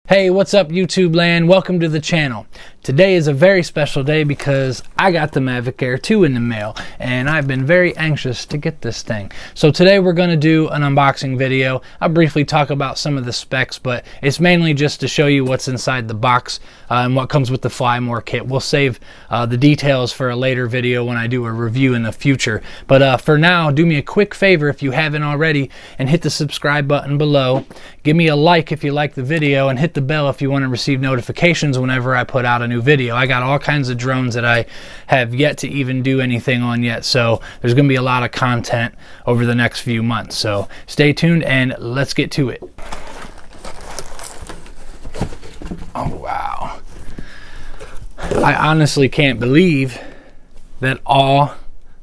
Hey, what's up YouTube land? Welcome to the channel. Today is a very special day because I got the Mavic Air 2 in the mail and I've been very anxious to get this thing. So today we're going to do an unboxing video. I'll briefly talk about some of the specs, but it's mainly just to show you what's inside the box and what comes with the Fly More kit. We'll save the details for a later video when I do a review in the future. But for now, do me a quick favor if you haven't already and hit the subscribe button below. Give me a like if you like the video and hit the bell if you want to receive notifications whenever I put out a new video. I got all kinds of drones that I have yet to even do anything on yet, so there's going to be a lot of content over the next few months. So stay tuned and let's get to it. Oh wow. I honestly can't believe that all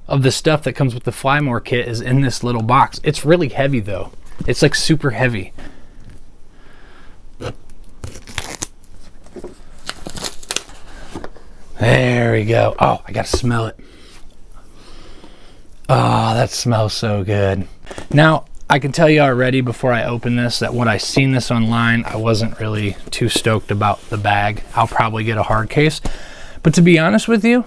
of the stuff that comes with the Fly More kit is in this little box. It's really heavy though. It's like super heavy. There we go. Oh, I gotta smell it. Oh, that smells so good. Now, I can tell you already before I open this that when I seen this online, I wasn't really too stoked about the bag. I'll probably get a hard case. But to be honest with you,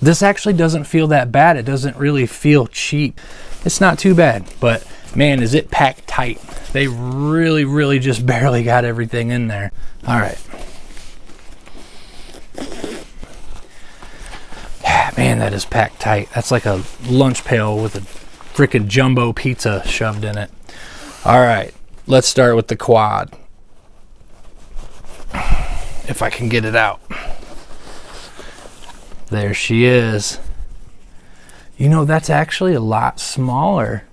this actually doesn't feel that bad. It doesn't really feel cheap. It's not too bad, but man, is it packed tight. They really just barely got everything in there. All right. Man, that is packed tight. That's like a lunch pail with a freaking jumbo pizza shoved in it. All right, let's start with the quad. If I can get it out. There she is. You know, that's actually a lot smaller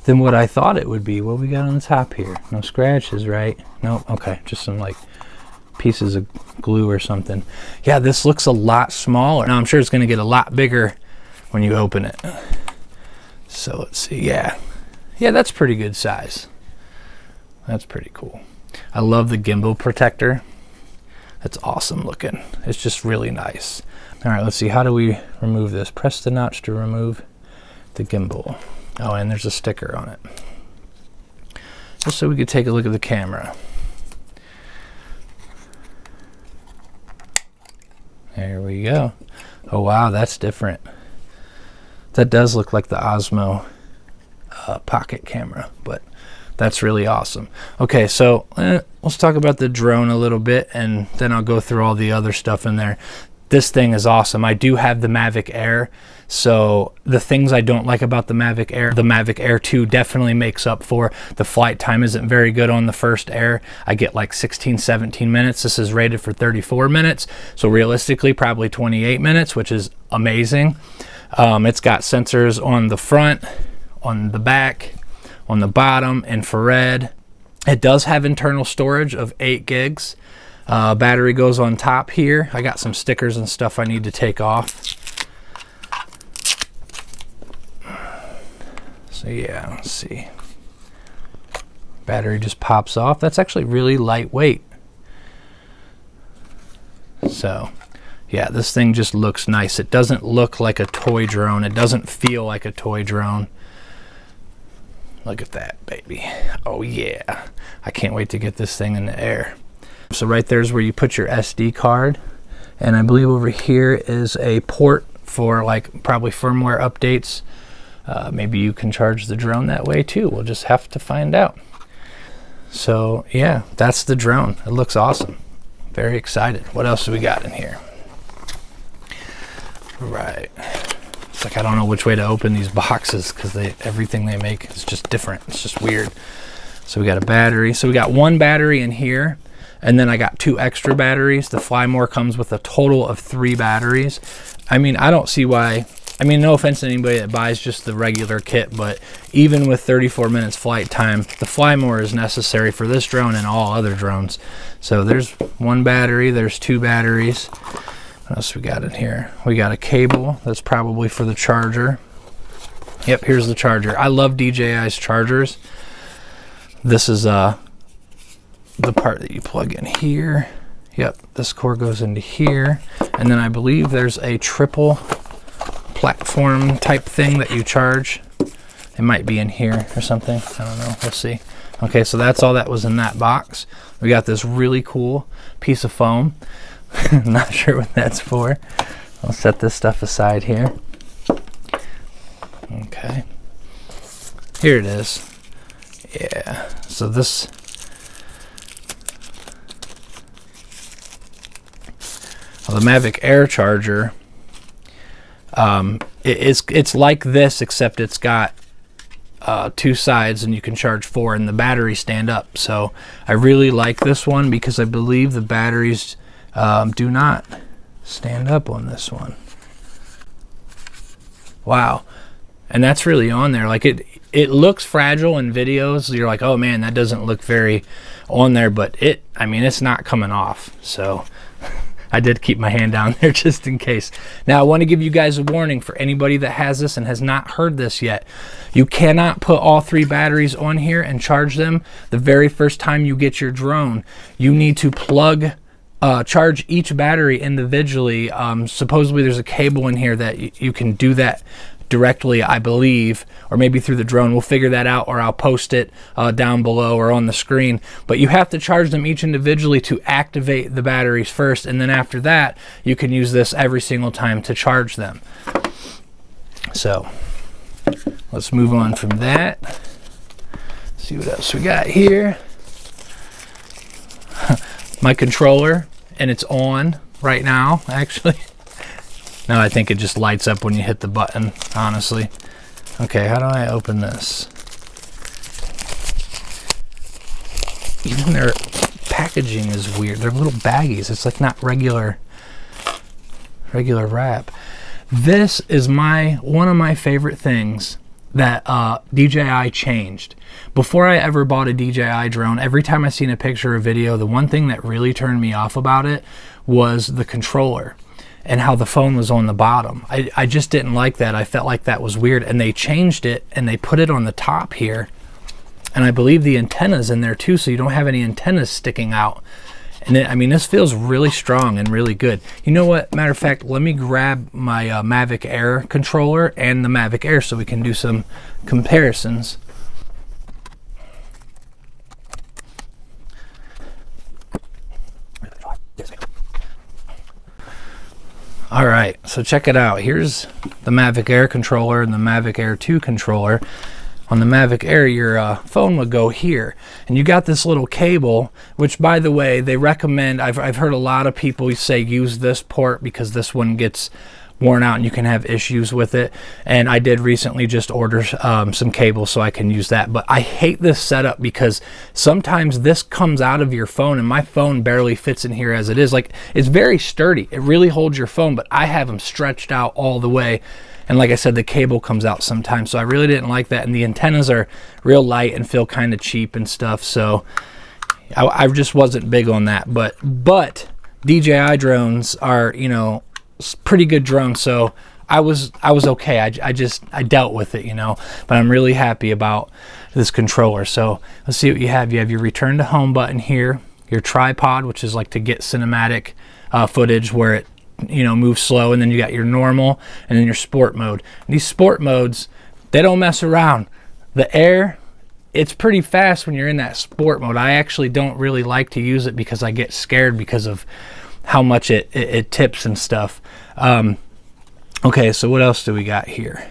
than what I thought it would be. What we got on the top here? No scratches, right? Nope. Okay, just some like pieces of glue or something. Yeah, this looks a lot smaller. Now I'm sure it's going to get a lot bigger when you open it. So let's see. Yeah, that's pretty good size. That's pretty cool. I love the gimbal protector. That's awesome looking. It's just really nice. All right, let's see. How do we remove this? Press the notch to remove the gimbal. Oh, and there's a sticker on it. Just so we could take a look at the camera. There we go. Oh wow, that's different. That does look like the Osmo pocket camera, but that's really awesome. Okay, so let's talk about the drone a little bit and then I'll go through all the other stuff in there. This thing is awesome. I do have the Mavic Air, so the things I don't like about the Mavic Air 2 definitely makes up for. The flight time isn't very good on the first Air. I get like 16-17 minutes. This is rated for 34 minutes, so realistically probably 28 minutes, which is amazing. It's got sensors on the front, on the back, on the bottom, infrared. It does have internal storage of 8 gigs. Battery goes on top here. I got some stickers and stuff I need to take off. So yeah, let's see. Battery just pops off. That's actually really lightweight. So yeah, this thing just looks nice. It doesn't look like a toy drone. It doesn't feel like a toy drone. Look at that, baby. Oh yeah. I can't wait to get this thing in the air. So right there's where you put your SD card, and I believe over here is a port for like probably firmware updates. Maybe you can charge the drone that way too. We'll just have to find out. So yeah, that's the drone. It looks awesome. Very excited. What else do we got in here? Right. It's like I don't know which way to open these boxes because everything they make is just different. It's just weird. So we got a battery. So we got one battery in here. And then I got 2 extra batteries. The Fly More comes with a total of 3 batteries. I mean, I don't see why. I mean, no offense to anybody that buys just the regular kit, but even with 34 minutes flight time, the Fly More is necessary for this drone and all other drones. So there's 1 battery, there's 2 batteries. What else we got in here? We got a cable that's probably for the charger. Yep, here's the charger. I love DJI's chargers. This is the part that you plug in here. Yep, this cord goes into here, and then I believe there's a triple platform type thing that you charge. It might be in here or something. I don't know. We'll see. Okay, so that's all that was in that box. We got this really cool piece of foam. Not sure what that's for. I'll set this stuff aside here. Okay, here it is. Yeah, so this, well, the Mavic Air charger, it's like this, except it's got 2 sides and you can charge 4 and the batteries stand up. So I really like this one because I believe the batteries do not stand up on this one. Wow. And that's really on there. Like it looks fragile in videos. You're like, oh man, that doesn't look very on there, but I mean, it's not coming off. So I did keep my hand down there just in case. Now I want to give you guys a warning for anybody that has this and has not heard this yet. You cannot put all 3 batteries on here and charge them the very first time you get your drone. You need to charge each battery individually. Supposedly there's a cable in here that you can do that directly, I believe, or maybe through the drone. We'll figure that out, or I'll post it down below or on the screen. But you have to charge them each individually to activate the batteries first, and then after that you can use this every single time to charge them. So let's move on from that. See what else we got here. My controller, and it's on right now actually. No, I think it just lights up when you hit the button, honestly. Okay, how do I open this? Even their packaging is weird. They're little baggies. It's like not regular wrap. This is one of my favorite things that DJI changed. Before I ever bought a DJI drone, every time I seen a picture or video, the one thing that really turned me off about it was the controller and how the phone was on the bottom. I just didn't like that. I felt like that was weird, and they changed it and they put it on the top here, and I believe the antenna's in there too, so you don't have any antennas sticking out. And I mean, this feels really strong and really good. You know what, matter of fact, let me grab my Mavic Air controller and the Mavic Air so we can do some comparisons. All right, so check it out. Here's the Mavic Air controller and the Mavic Air 2 controller. On the Mavic Air, your phone would go here, and you got this little cable, which, by the way, they recommend. I've heard a lot of people say use this port because this one gets worn out and you can have issues with it. And I did recently just order some cable so I can use that. But I hate this setup because sometimes this comes out of your phone, and my phone barely fits in here as it is. Like, it's very sturdy. It really holds your phone, but I have them stretched out all the way. And like I said, the cable comes out sometimes. So I really didn't like that. And the antennas are real light and feel kind of cheap and stuff. So I just wasn't big on that. But DJI drones are, you know, pretty good drones, so I was okay. I dealt with it, you know, but I'm really happy about this controller. So let's see what you have. You have your return to home button here, your tripod, which is like to get cinematic footage where it, you know, moves slow, and then you got your normal and then your sport mode. And these sport modes, they don't mess around. The Air, it's pretty fast when you're in that sport mode. I actually don't really like to use it because I get scared because of how much it tips and stuff. Okay, so what else do we got here?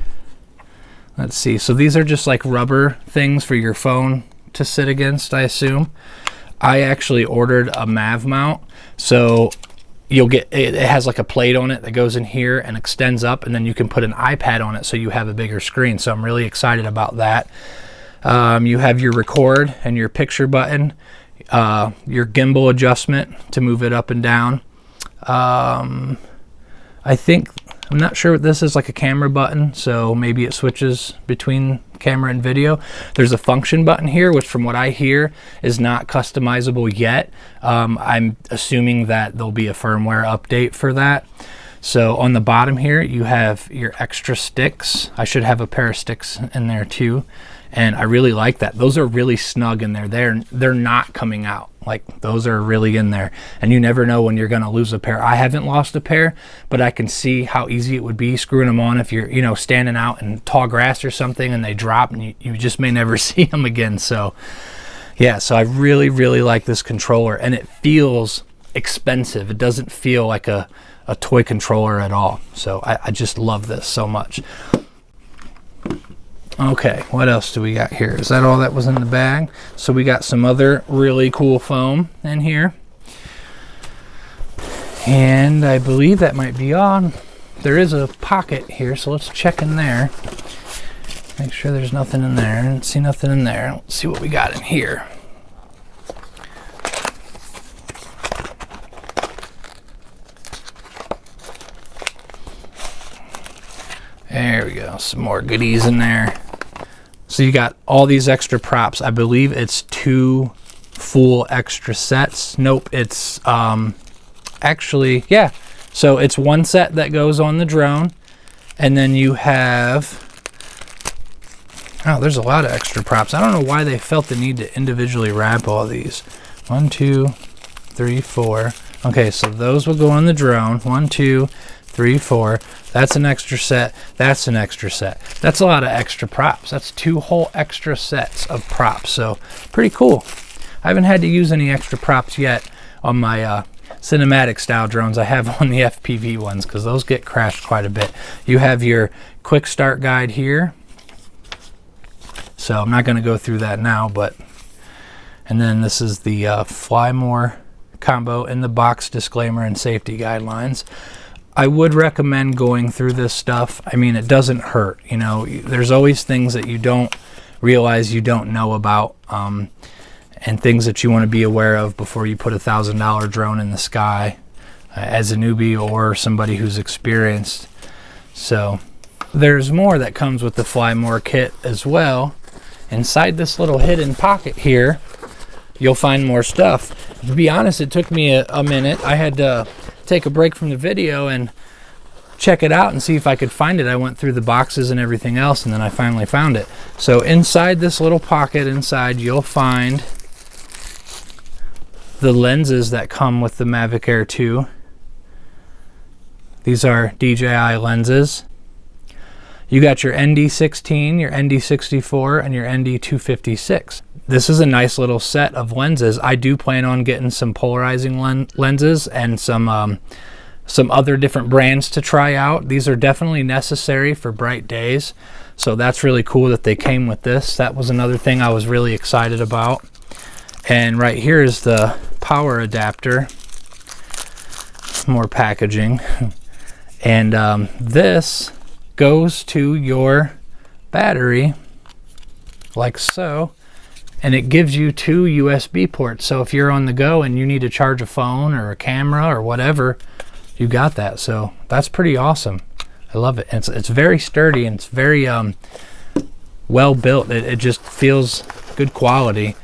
Let's see. So these are just like rubber things for your phone to sit against, I assume. I actually ordered a Mav mount, so you'll get it has like a plate on it that goes in here and extends up, and then you can put an iPad on it so you have a bigger screen. So I'm really excited about that. You have your record and your picture button, your gimbal adjustment to move it up and down. I'm not sure what this is, like a camera button, so maybe it switches between camera and video. There's a function button here, which from what I hear is not customizable yet. I'm assuming that there'll be a firmware update for that. So on the bottom here, you have your extra sticks. I should have a pair of sticks in there too. And I really like that. Those are really snug in there. They're not coming out. Like, those are really in there. And you never know when you're going to lose a pair. I haven't lost a pair, but I can see how easy it would be screwing them on if you're, you know, standing out in tall grass or something and they drop and you just may never see them again. So Yeah, so I really like this controller, and it feels expensive. It doesn't feel like a toy controller at all. So I just love this so much. Okay, what else do we got here? Is that all that was in the bag? So we got some other really cool foam in here. And I believe that might be on. There is a pocket here, so let's check in there. Make sure there's nothing in there. I didn't see nothing in there. Let's see what we got in here. There we go, some more goodies in there. So you got all these extra props. I believe it's 2 full extra sets. Nope, it's actually, yeah. So it's 1 set that goes on the drone, and then you have, oh, there's a lot of extra props. I don't know why they felt the need to individually wrap all these. 1, 2, 3, 4. Okay, so those will go on the drone. 1, 2, 3, 4. That's an extra set. That's an extra set. That's a lot of extra props. That's 2 whole extra sets of props. So pretty cool. I haven't had to use any extra props yet on my cinematic style drones. I have on the FPV ones because those get crashed quite a bit. You have your quick start guide here. So I'm not going to go through that now, but, and then this is the Fly More combo in the box disclaimer and safety guidelines. I would recommend going through this stuff. I mean, it doesn't hurt. You know, there's always things that you don't realize you don't know about, and things that you want to be aware of before you put $1,000 drone in the sky as a newbie or somebody who's experienced. So there's more that comes with the Fly More kit as well. Inside this little hidden pocket here, you'll find more stuff. To be honest, it took me a minute. I had to take a break from the video and check it out and see if I could find it. I went through the boxes and everything else, and then I finally found it. So inside this little pocket inside, you'll find the lenses that come with the Mavic Air 2. These are DJI lenses. You got your ND16, your ND64, and your ND256. This is a nice little set of lenses. I do plan on getting some polarizing lenses and some other different brands to try out. These are definitely necessary for bright days. So that's really cool that they came with this. That was another thing I was really excited about. And right here is the power adapter. More packaging. And this goes to your battery like so, and it gives you 2 USB ports. So if you're on the go and you need to charge a phone or a camera or whatever, you got that. So that's pretty awesome. I love it. It's very sturdy, and it's very well built. It just feels good quality.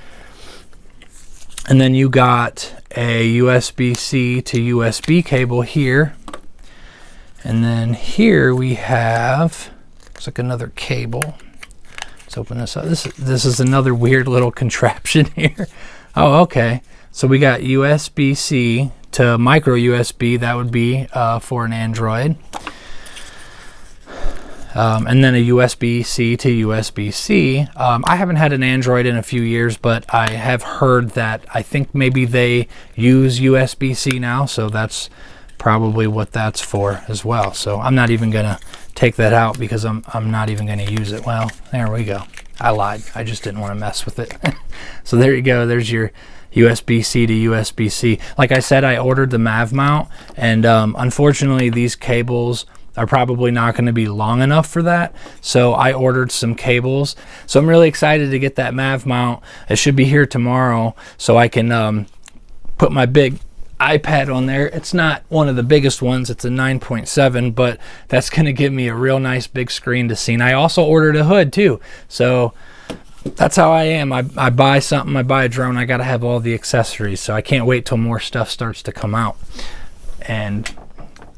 And then you got a USB-C to USB cable here. And then here we have, looks like another cable. Let's open this up. This is another weird little contraption here. Oh, okay. So we got USB-C to micro USB. That would be for an Android. And then a USB-C to USB-C. I haven't had an Android in a few years, but I have heard that I think maybe they use USB-C now, so that's probably what that's for as well. So I'm not even gonna take that out because I'm not even gonna use it. Well, there we go. I lied. I just didn't want to mess with it. So there you go. There's your USB-C to USB-C. Like I said, I ordered the Mav mount, and unfortunately these cables are probably not going to be long enough for that. So I ordered some cables. So I'm really excited to get that Mav mount. It should be here tomorrow, so I can put my big iPad on there. It's not one of the biggest ones. It's a 9.7, but that's going to give me a real nice big screen to see. And I also ordered a hood too. So that's how I am. I buy something, I buy a drone, I got to have all the accessories. So I can't wait till more stuff starts to come out, and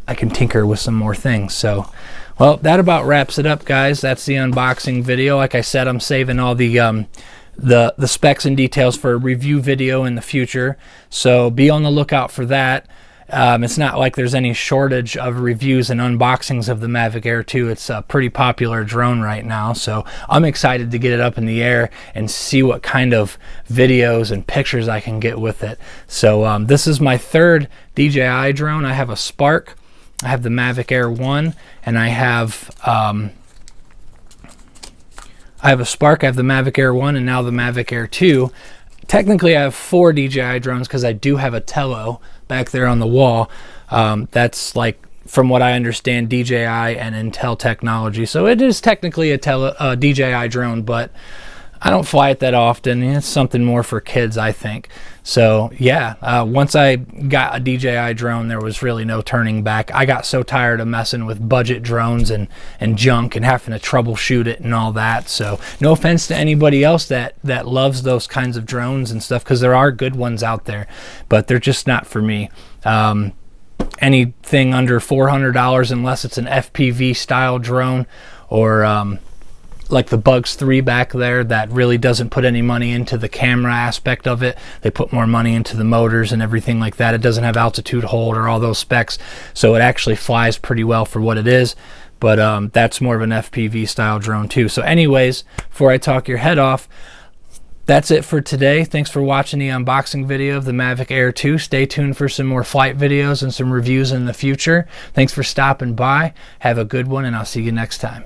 I can tinker with some more things. So, well, that about wraps it up, guys. That's the unboxing video. Like I said, I'm saving all the specs and details for a review video in the future. So be on the lookout for that. It's not like there's any shortage of reviews and unboxings of the Mavic Air 2. It's a pretty popular drone right now, so I'm excited to get it up in the air and see what kind of videos and pictures I can get with it. So this is my third DJI drone. I have a Spark, I have the Mavic Air 1, and I have a Spark, I have the Mavic Air 1, and now the Mavic Air 2. Technically, I have 4 DJI drones because I do have a Tello back there on the wall. That's like, from what I understand, DJI and Intel technology. So it is technically a DJI drone, but I don't fly it that often. It's something more for kids, I think. So yeah, once I got a DJI drone, there was really no turning back. I got so tired of messing with budget drones and junk and having to troubleshoot it and all that. So no offense to anybody else that loves those kinds of drones and stuff, because there are good ones out there, but they're just not for me. Anything under $400, unless it's an FPV style drone, or like the Bugs 3 back there, that really doesn't put any money into the camera aspect of it. They put more money into the motors and everything like that. It doesn't have altitude hold or all those specs, so it actually flies pretty well for what it is. But that's more of an FPV style drone too. So anyways, before I talk your head off, that's it for today. Thanks for watching the unboxing video of the Mavic Air 2. Stay tuned for some more flight videos and some reviews in the future. Thanks for stopping by. Have a good one, and I'll see you next time.